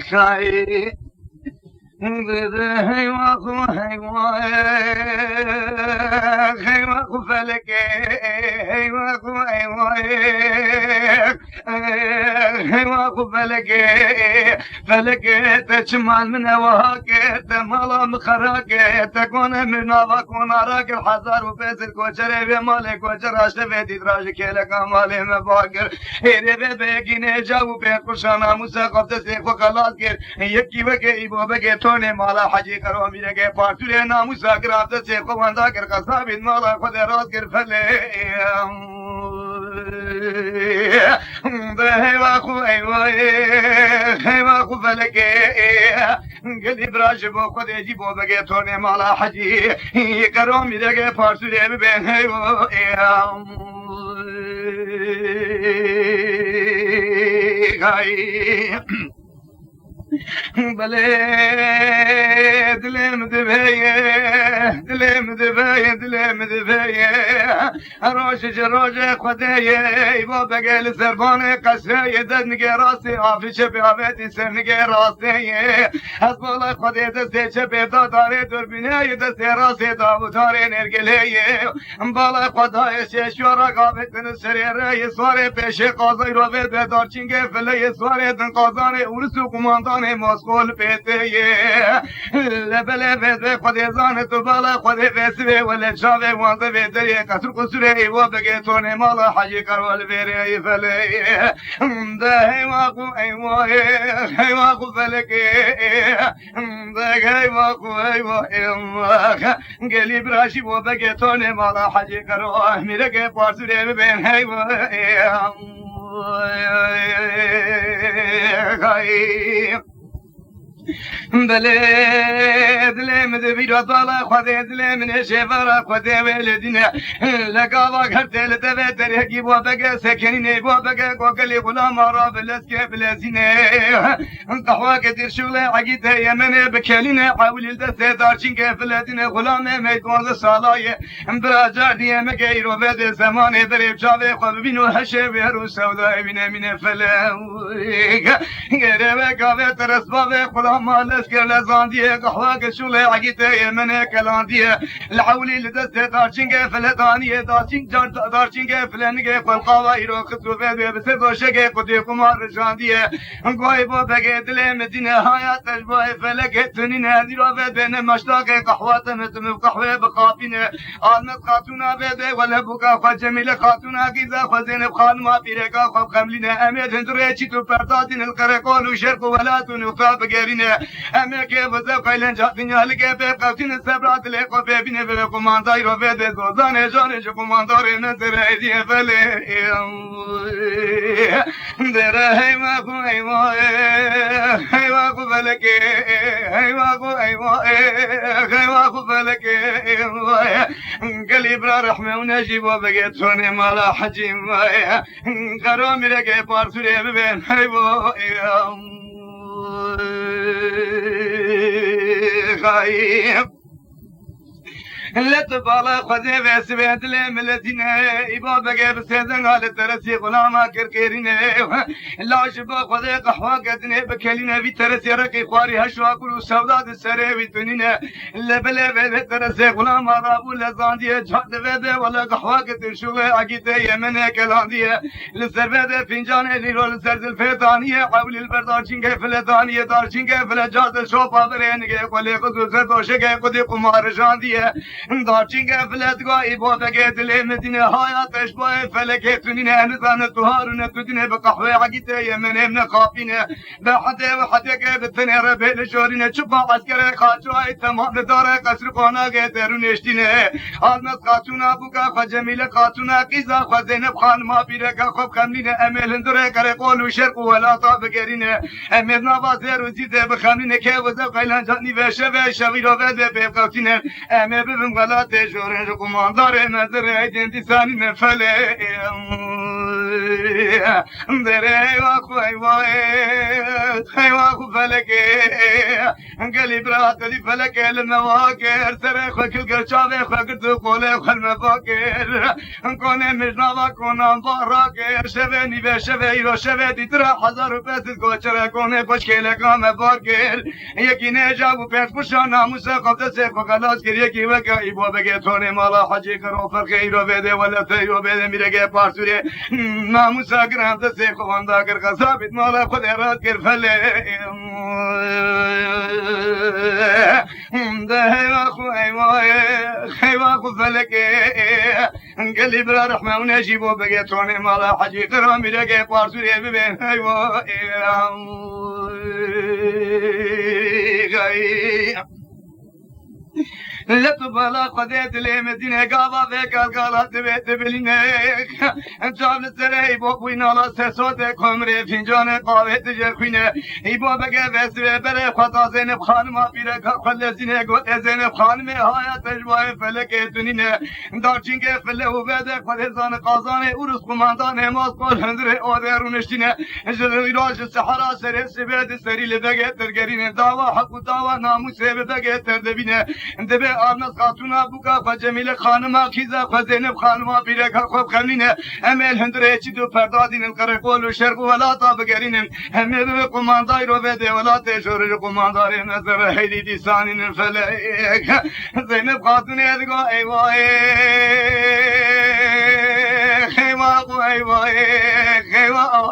خاي خيماخو فلك خيماخو فلك تشمال من هواك تمالا مخراك تكون من نواك ونراك الحزار وفيس الكوشر بمالك وشر اشتفيت دراجك لك مالي مباكر هيري بيكين جاو بيقشانا مساقب تسيق وخلاص كير يكي وكي بوبك توني مالا حجي کرو میره که پارتوله ناموسا گرافت چه قواندا کر قصابین مالا خود راز کر فله هیوا خو فلکه گلی براش با خود جیبو بگه تونی مالا حجی کرو میره که پارتوله ببین هیوا بله دلم دبیه روش خدایه با بگل سربان قصه دد نگه راستی آفیش به آفیتی سر نگه راستی از بالا خدای دسته چه پیدا داره دوربینه دسته راستی داوتاره نرگله بالا خدای ششوارا قابطن سری رای سواره پیش قاضی رو به دارچینگه فله سواره دن قاضان اورسو کماندان مسئول پیته لبله خود زان تو بالا خود فسبه ولا شاوه وانده بدری قصر قصره ایوا بگه تو مالا حجی کرول بری فله ده هیواقو فلکه ده هیواقو گلی براشی و بگه تو مالا حجی کرول میره که پارسوره ببین بله دلم دبیر طالا خدا دلم نشفرا خدا ولدنا لقاوا غرتل تبتر يجي بوبك سكنين بوبك قوقلي غلام راب الاسكي بلازينه قهوه كثير شغله عقيد يمن بكلينه حاول الدست دارچين كفلتنا غلام ميدوان صلايه براجر دي مغيرو بد زمان دريب جاوي خبينو هشه بهرو سودا بين من فلا غيره قاوه ترسبه غلام الاسكي لزانديه قهوه كشغله عقيد يمن كلانديه الحولي لدست دارچين كفلتانيه دارچين كفلنگه قلقاويرو خطوبه بسدوشگه قدي قمار جانديه گوي بو بگه دل مدينه حيات اشباه فلك تنين هذه رافد بين مشتاق قهوه متم قهوه بقافينه آلمت خاتونا بده ولا بوكا فجميله خاتونا كيزا خزين بخانما بيركا خب خملينه امد هندره چي تو پردادين القرقول وشرق ولاتون وطاب غيرينه امه كه وزو قيلن جاتين هلكه بقوتين سبرات لقو ببينه بقمانداي رافد زوزان جان قماندار نظر ايدي فله دره هيواقو فلكي هيواقو فلكي قلبرا رحمه ونجيب وبقيت سوني مالا حجيم قرام لكي بارسولي ببين هيواقو خايب لتبالا خذي بسبيت لملتنا إبا بقى بسيدن على ترسي غلاما كركيرنا لا شبا خذي قحوا قدنا بكلنا في ترسي ركي خواري هشوا كل سوداد السري وتنينا لبلا بلا ترسي غلاما رابو لزاندية جهد بدا ولا قحوا قدر شغل عقيدة يمنى كلاندية للسربادة فنجان ليرو للسرزل فيطانية حول البردارشين كيف لدانية دارشين كيف لجاد الشوفا برينك قولي قدو سردوشك قدي قمار جاندية دارچین فلت گاهی با بگه دل مدینه حیات اشباه فلکه تنینه نزان تهارونه تدینه بقحوه عقیده یمنه من خافینه به حده و حده که بتنه ربه لشورینه چپا عسکر خاچوهای تمام داره قصر قاناگه درون اشتینه آدمت خاتونا بوکا خجمیل خاتونا قیزا خزینب خانما بیرکا خوب خملینه امیل هندره کره قول و شرق و ولاتا بگرینه امیر نوازه روزیده بخملینه که وزب قیلان جانی وشه و شوی رو بده بفقاتینه امیر ببین غلط جورج قماندار نظر ایدن دیسانی نفله دري واخوي واي واخو فلكي قالي برات دي فلكي المواكر سرخ كل قرشابي خقد قولي خل مفاكر كوني مجنابا كونان باراكر شفيني بشفي رو شفيتي ترى 1000 بس كوچرا كوني بشكيله كام باكر يكي نجابو بيت بشانا مسقط سيخو خلاص كريكي وكا يبو بگه توني مالا حجي کرو فرقي رو بده ولا تيرو بده میرگه پارسوره ناموسا گرام سيخو واندا کر قصابت مالا خود رات کر فله ده خيواخو فلكي قلي بلا رحمة ونجيبو بگه توني مالا حجي کرو میرگه پارسوره ببين لتبلا قديت لي مدينة قاضا فيك القالات بيت بلينيك انتام السري بوكوين على سيسوتك عمري فنجان قاوة تجرخينة يبو بقى بسوي بري خطا زينب خانما بيرك خل زينك وط زينب خانمي هايا تجواي فلكي تنينة دارچين كي فله وبدك فلزان قازاني ورس قماندان ماس قول هندري اودر ونشتينة جراج السحرة سري سبيد السري لبقى ترقرين دعوة حق دعوة ناموس بقى تردبينة دبي آناس خاتونا بوكا فجميل خانما خيزا فزينب خانما بيرك خوب خملينة امل هندري چدو پردادين القرقول وشرق ولا طابقرين همه قمانداي رو بده ولا تشور قمانداري نظر هيدي دي سانين فلك زينب خاتون يدگو اي واي خيواقو اي واي خيواقو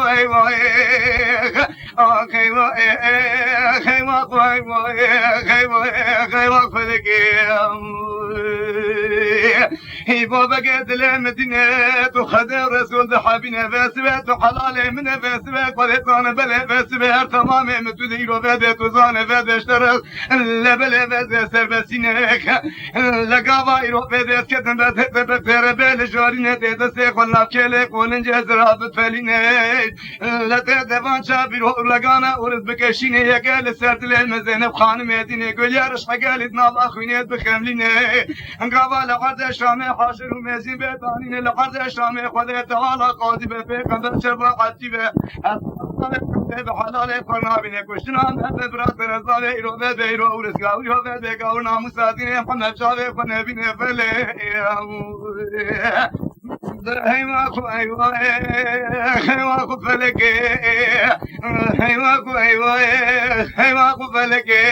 اي واي خيواق فلكي يبو بقى دل مدينة وخذ رسول ذحابنا باسبات وحلال من باسبات وليتان بلا باسبات تمام متدير وبدت وزان بدا اشترك لا بلا بدا سربسينك لقاوا يروح بدا كتن بدا بكتر بلا جارينة تدسيق ولا بكلك وننجز رابط فلينك لا تدفن شابير لقانا ورد بكشينة يقال سرت للمزينب خانم مدينة يقول يا رش حقالت ناب أخوينيت بخملينة انقابا لقرد الشامي حاشر ومزين بيتانين لقرد الشامي خذ تعالى قاضي بفيقا شربا قتيبة بحلال فرنابين كشنا ببرات رزالة إيرو بيرو ورسقا ويرو بيقا وناموساتين محمد شابي فنبين فلي هيواكو ايوا هيواكو فلكي هيواكو فلكي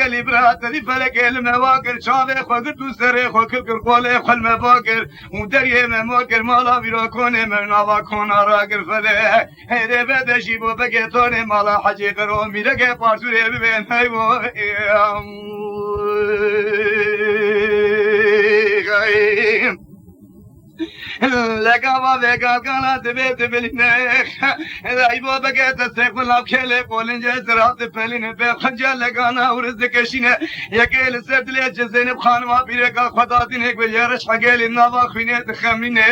قالي برات دي فلكي المواكر شافي خذتو سري خكل قولي خل مباكر ودري مواكر مالا بيروكوني مناوا كونا راكر فلي هيدي بدا جيبو بقيتوني مالا حجي قرو ميرقي بارسوري ببين هيوا لقوا بقى كانت بيت بلينك ايبو بقى تسيق ولا بكله قولن جزرات بلين بخجل لقانا ورزق شينه يقيل سرد لي جزين بخانما بيرك خداتين هيك بيرش حقل النوا خوينه تخمينه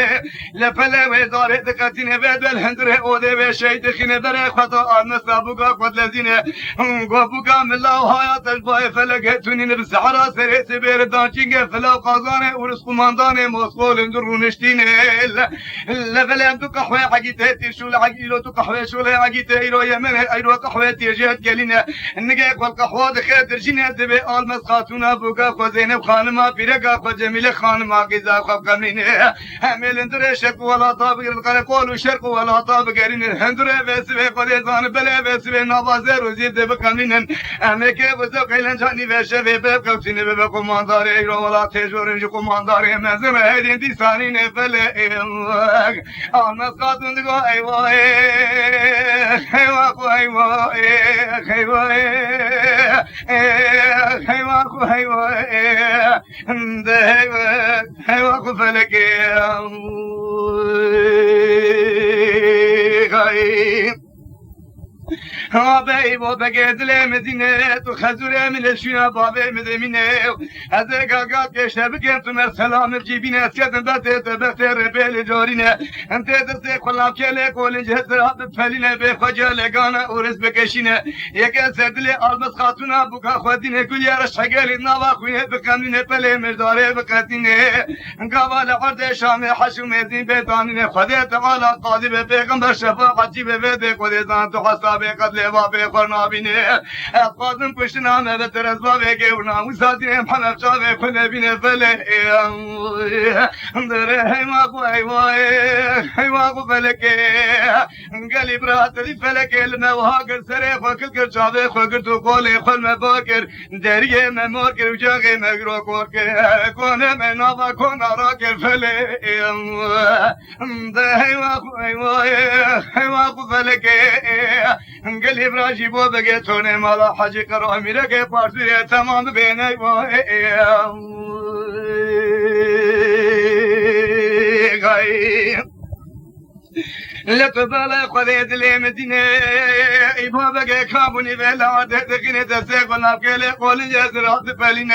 لفلا وزاره دقتين بدل هندره اودي بشي دخينه در خطا نصابوغا قد لذينه غوبوغا ملا حيات الباي فلقتوني بالصحراء سريت بيردانچينه فلا قازانه ورس قماندان مسؤول اندرونشتينه لا فلا تو قهوه حقيتي شو العقيلو تو قهوه شو العقيتي ايرو يمن ايرو قهوه تيجات قالينا نجي القهوه دخل درجينا دبي المس خاتونا بوكا خزينب خانما بيرقا خجميله خانما غزا خب قمنين همل اندرشك ولا طابق القرقول وشرق ولا طابق قرين هندره بس بقديزان بلا بس نوازر وزيد بقمنين امك وزق لنجاني بشبه بقوتين بقماندار ايرو ولا تجورن قماندار مزم هدين دي سانين فلا المس خاتون دغو ايوا ايوا ايوا ايوا فلكي آبی با بگذل مدینه تو خزور من شویا بابی مدینه از گاگات که شب که تو مر سلام جیبینه اسکت بته بته ربل جارینه انت دست خلاف کله کول جهت فلینه به خجا لگانه اورز بکشینه یک سردل آلمس خاتونا بوکا خودینه کلیار شگل نوا خوینه بکمینه پله مرداره بکتینه گاوال عرض شام حشم زین بدانینه خدا تعالی قاضی به پیغمبر شفاعتی به بده خدا زان تو حساب قتل باب خرنابینه قاضم پشتنامه به ترزبا که ناموساتینه محمد شاه کنه بینه فله دره هیواقو فلکه قلی برات دی فلکه المواقر سره خوکل کر چاوه خوکر تو قولی خل مباکر دریه ممار کر و جاقه مگرو کور کر کنه منابا کن آرا کر فله ده هیواقو فلکه قلی براشی بو بگه تونه مالا حجی کرو میره که پارسویه تمام بینه لتبالي خذيت لي مدينة إبوها بقى كابوني بلا عدت قينة تسيق ونبقى قول جزرات فلينة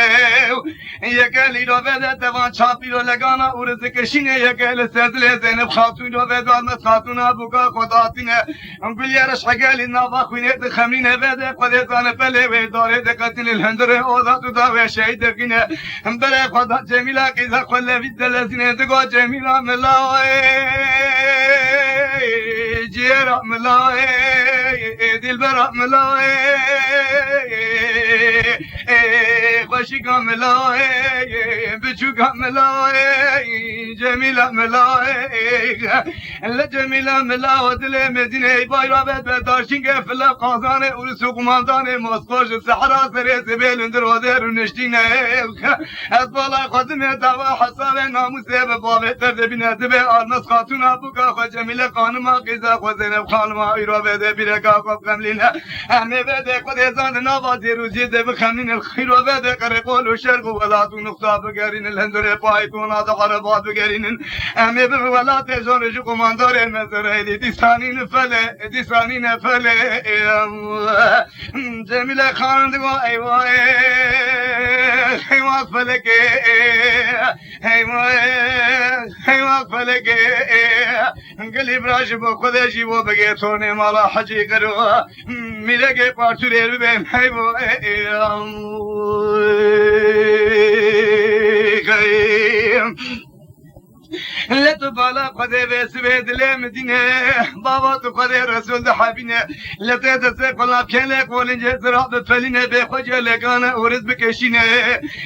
يكالي رو بدا دوان چاپی رو لگانا ورزك شينة يكالي سردل زينب خاتون رو بدا المس خاتون ابوكا خداتينة انقل يارش حقالي نابا خوينة خمينة بدا قدتان فلي ويداري دقاتين الهندر اوضا تداوي شهيد قينة بلا خدا جميلة قيزا خلا في الدلزينة دقا جميلة ملاوي جيرا ملاي دلبرا ملاي خوشيقا ملاي بچوقا ملاي جميلة ملاي لا جميلة ملاي دل مدينة بايرا بدارشين فلا قازان ورسوق ماندان مسقوش الصحراء سري سبيل اندر ودير ونشتين اطبالا خدمة دوا حساب ناموس بابه تردبين دبي آلمس خاتون ابوكا خو جميلة قانما قيزا خو زينب خانما ايرا بده بيركا قب قملين همه بده خود ازان نوازي روزي دب خمين الخير وبده قرقول وشرق ولات ونقطة بقرين الهندر بايتون هذا حربات بقرين همه بولات جون رجو قماندار المزر ديسانين فله جميلة خان دقو ايوه ايوه فلك ايوه فلك قلی براش با خودشی و بگه تونه مالا حجی کرو میره که پارچوری رو بیم هی و لتو بالا خده بسوی دل مدینه بابا تو خده رسول ده حبینه لته دسته قلاب کله قولنجه زراب فلینه به خوجه لگانه اورز بکشینه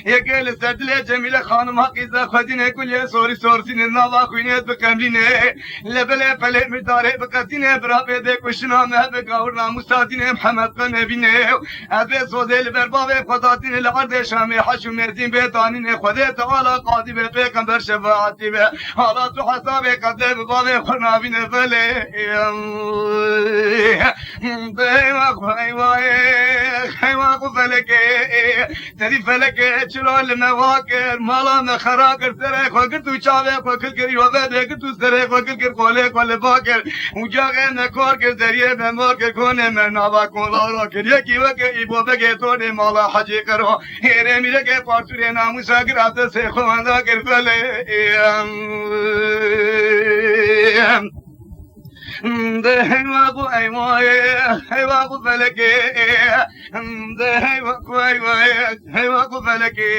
یکل سردل جمیل خانم حقیزه خدینه کلیه سورسینه نوا خوینیت بکمرینه لبله پله مداره بکتینه برابه ده کشنامه بگاور ناموساتینه محمد قنبینه ادوه سوزه لبربابه خداتینه لعرض شامه حشوم زین بیتانینه خده تعالی قاضی به پیغمبر شفاعتی به حالا تو حساب قدر بابه خرنابین فله خیواقو فلکه تدی فلکه چرا لمواکر مالا مخراکر سره خوکر تو چاوه خوکر کری و بده که تو سره خوکر کر خوله خوله باکر اونجاقه نکار کر ذریعه بماکر کنه مرنابا کن لارا کر یکی وکر ایبو بگه تونه مالا حجی کرو هیره میره که پارسوری ناموسا کر عبد سه خوانده کر فله ده هیواقو هیواقو فلکه ده هیواقو فلکه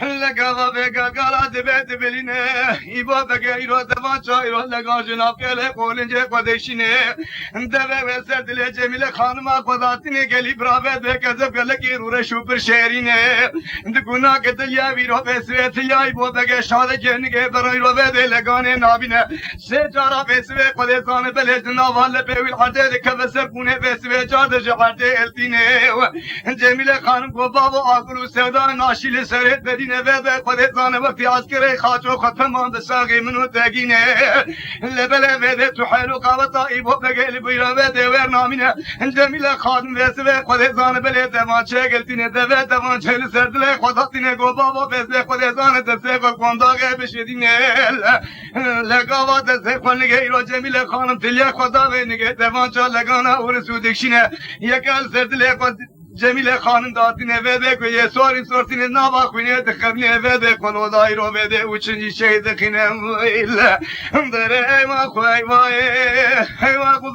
لگا بگا گالا دبت بلینه ایبا بگا ایرو دوان چایرو لگا جناب کله قولنجه قدشینه دوه و سردل جمیل خانم خداتینه گلی براوت به کذب گلکی روره شوپر شهرینه دگونا کتل یا ویرو به سویت یا ایبا بگا شاده جنگه برای رو بده لگانه نابینه سه جارا به سوی قدسانه بلد ناوال بیویل عرده ده کبسه بونه به سوی جارده جعرده التینه جمیل خانم کو بابا آگرو سودا ناشیل سر داره بدینه و خود زانه وقتی عسکر خاچو ختمان بساقی منو تگینه لبله بده تو حلو قوطا ایبو بگل بیرا بده ورنامینه جمیل خادم وسوه خود زانه بله دمانچه گلتینه دوه دمانچه لسردله خوداتینه گو بابا بزه خود زانه دسته قنداقه بشدینه لگاوا دسته خون نگه ایرو جمیل خانم تلیه خدا و نگه دمانچه لگانه ورسو دکشینه یکل سردله خود جمیل خانم دادینه وده که یه سواری سورتینه نابا خونه دخبنه وده کنودای رو وده و چنجی شهید خینه ویل داره ایما خوی وای ایما خو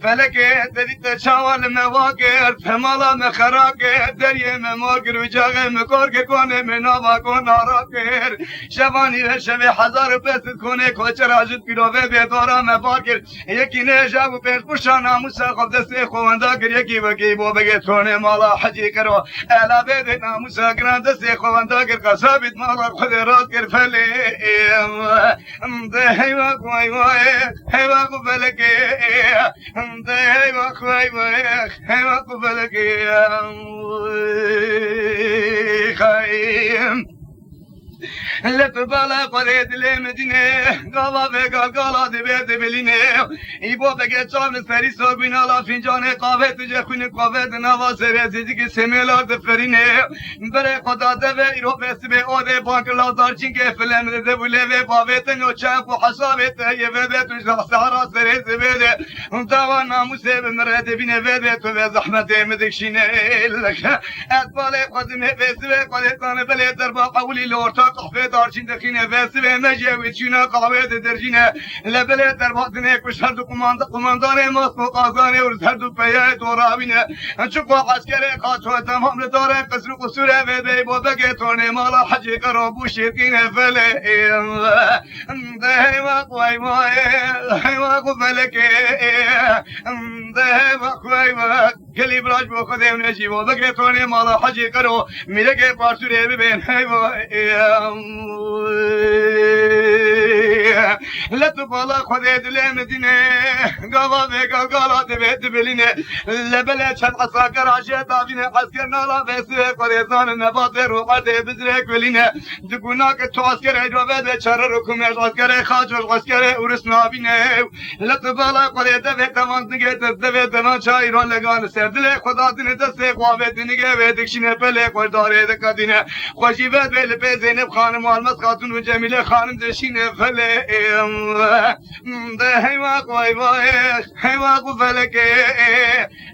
فلکه دریت چاوال مواکر تمالا مخراکر دریه مماکر و جاغه مکارکر کنه منابا کن ناراکر شبانی و شبه هزار پست کنه کوچر آجد پیرو وده دارا مباکر یکی نجا و پیش پشان آموسا خوب دسته خوانداکر یکی وکی بو بگه تونه مالا حجی کرو الا بده ناموسا گران دسته خوانداکر قصابت مالا خود راد کر فلی ده هیوا کوی وای هیوا کو فلکه ده هیوا کوی وای هیوا کو فلکه خایم لتبالا قريد لمدينة قالا بقالا دبيت بلينة إيبو بقى جام سري سوبين على فنجان قهوة تجخون قهوة نوا سرزيجي كسميلا دفرينة بري خدا دبي إيرو بس بي أودي بانك لا دارچين كفلم دبولة بي باوت نوچاق وحسابت يبدأ تجرح سهرا سرز بده دوا ناموس بمرد بينه بده تو زحمت مدكشينة لك أتبالي قدمه بس بي قدتان بلي دربا قولي لورتا قهوه دارچین دخینه واسه به مجوی چینا قهوه درجینه لبله در باطنه کشهر دو قماندان ماسکو قازانه و هر دو پیه دورابینه چوکو عسکر قاچو تمام داره قصر قصوره و بی بابگه تونه مالا حجی کرو بوشیتینه فله ده هیما قوی مای هیما قو فلکه ده هیما قوی مای گلی براج بو خودم نجیبو بگه تونه مالا حجی کرو میره که پارسوره ببین هیما لتبالا خديد لمدينة قالا بيقال قالا دبيت بلينة لبلا شد عساكر عشية دابينة عسكر نالا بيسوه قديزان النباطر وقدي بزرق بلينة دقوناك تو عسكر عجوبة بيشار ركوميش عسكر خاج والعسكر ورس نابينة لتبالا قديد دبيت تمان نگه دبيت تمان شايرون لگان سردل خدا دين دسته قوابت نگه بيدكشينة بلي قل داره دكادينة خوشيبت بيل بي زينب خانم والمس خاتون و جميلة خانم دشينة فلي ده هيما قوي باي هيما قو فلكي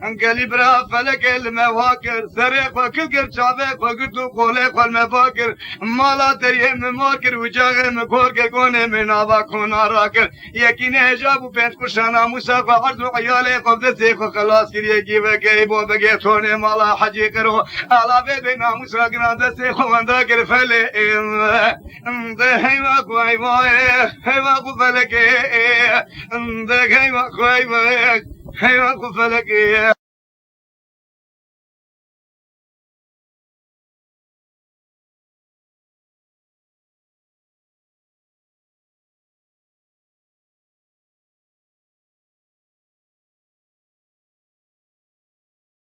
انقلي برا فلكي المواكر سريق وكل قر شابك وقلتو قولك والمفاكر مالا تريم مماكر وجاغي مكورك كوني من آباكون آراكر يكين هجابو بيت كشانا موساق وعرضو عيالي قبض سيخ وخلاص كر يكي بكي بو بقيتوني مالا حجي كرو على بيدنا موساق نادا سيخ وانداكر فلي ده هيما قوي باي هيما قو فلكي ده هيما قوي باي هيما قو فلكي